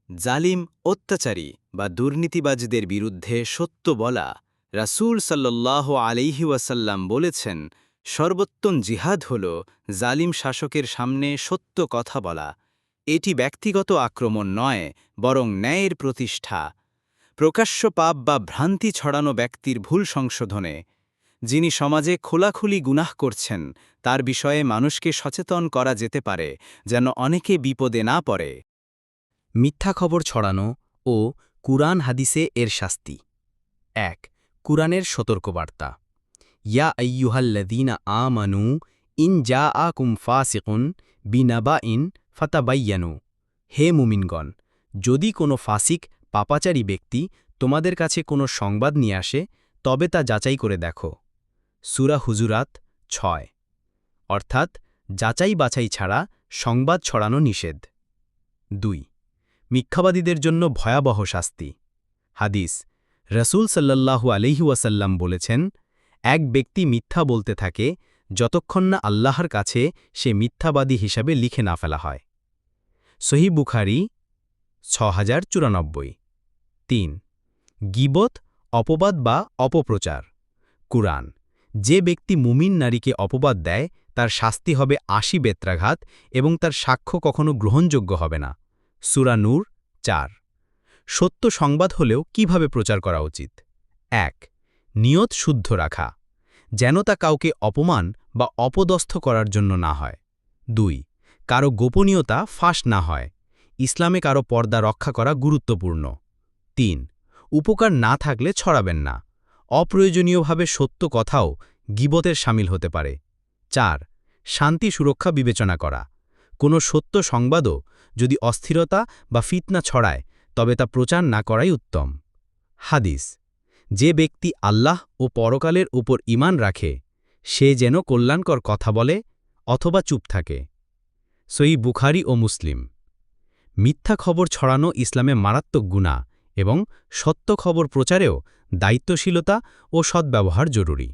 জালিম, অত্যাচারী বা দুর্নীতিবাজদের বিরুদ্ধে সত্য বলা। রাসূল সাল্লাল্লাহু আলাইহি ওয়াসাল্লাম বলেছেন, সর্বোত্তম জিহাদ হল জালিম শাসকের সামনে সত্য কথা বলা। এটি ব্যক্তিগত আক্রমণ নয়, বরং ন্যায়ের প্রতিষ্ঠা। প্রকাশ্য পাপ বা ভ্রান্তি ছড়ানো ব্যক্তির ভুল সংশোধনে। যিনি সমাজে খোলাখুলি গুনাহ করছেন, তার বিষয়ে মানুষকে সচেতন করা যেতে পারে, যেন অনেকে বিপদে না পড়ে। মিথ্যা খবর ছড়ানো ও কুরআন হাদিসে এর শাস্তি। ১ কুরআনের সতর্কবার্তা। ইয়া আইয়ুহাল্লাযীনা আমানু ইন জাআকুম ফাসিকুন বিনাবাইন ফাতাবায়্যানু। হে মুমিনগণ, যদি কোনো ফাসিক পাপাচারী ব্যক্তি তোমাদের কাছে কোনো সংবাদ নিয়ে আসে, তবে তা যাচাই করে দেখো। সূরা হুজুরাত ৬। অর্থাৎ যাচাই বাছাই ছাড়া সংবাদ ছড়ানো নিষেধ। ২ মিথ্যাবাদীদের জন্য ভয়াবহ শাস্তি। হাদিস, রাসূল সাল্লাল্লাহু আলাইহি ওয়াসাল্লাম বলেছেন, এক ব্যক্তি মিথ্যা বলতে থাকে যতক্ষণ না আল্লাহর কাছে সে মিথ্যাবাদী হিসাবে লিখে না ফেলা হয়। সহিহ বুখারী ৬০৯৪। ৩ গীবত, অপবাদ বা অপপ্রচার। কুরআন, যে ব্যক্তি মুমিন নারীকে অপবাদ দেয় তার শাস্তি হবে ৮০ বেত্রাঘাত এবং তার সাক্ষ্য কখনো গ্রহণযোগ্য হবে না। সূরা নূর ৪। সত্য সংবাদ হলেও কিভাবে প্রচার করা উচিত? ১ নিয়ত শুদ্ধ রাখা, যেন তা কাউকে অপমান বা অপদস্থ করার জন্য না হয়। ২ কারো গোপনীয়তা ফাঁস না হয়, ইসলামে কারো পর্দা রক্ষা করা গুরুত্বপূর্ণ। ৩ উপকার না থাকলে ছড়াবেন না, অপ্রয়োজনীয়ভাবে সত্য কথাও গীবতের শামিল হতে পারে। ৪ শান্তি সুরক্ষা বিবেচনা করা, কোনো সত্য সংবাদও যদি অস্থিরতা বা ফিতনা ছড়ায় তবে তা প্রচার না করাই উত্তম। হাদিস, যে ব্যক্তি আল্লাহ ও পরকালের উপর ঈমান রাখে সে যেন কল্যাণকর কথা বলে অথবা চুপ থাকে। সহিহ বুখারী ও মুসলিম। মিথ্যা খবর ছড়ানো ইসলামে মারাত্মক গুনাহ এবং সত্য খবর প্রচারেও দায়িত্বশীলতা ও সদ্ব্যবহার জরুরি।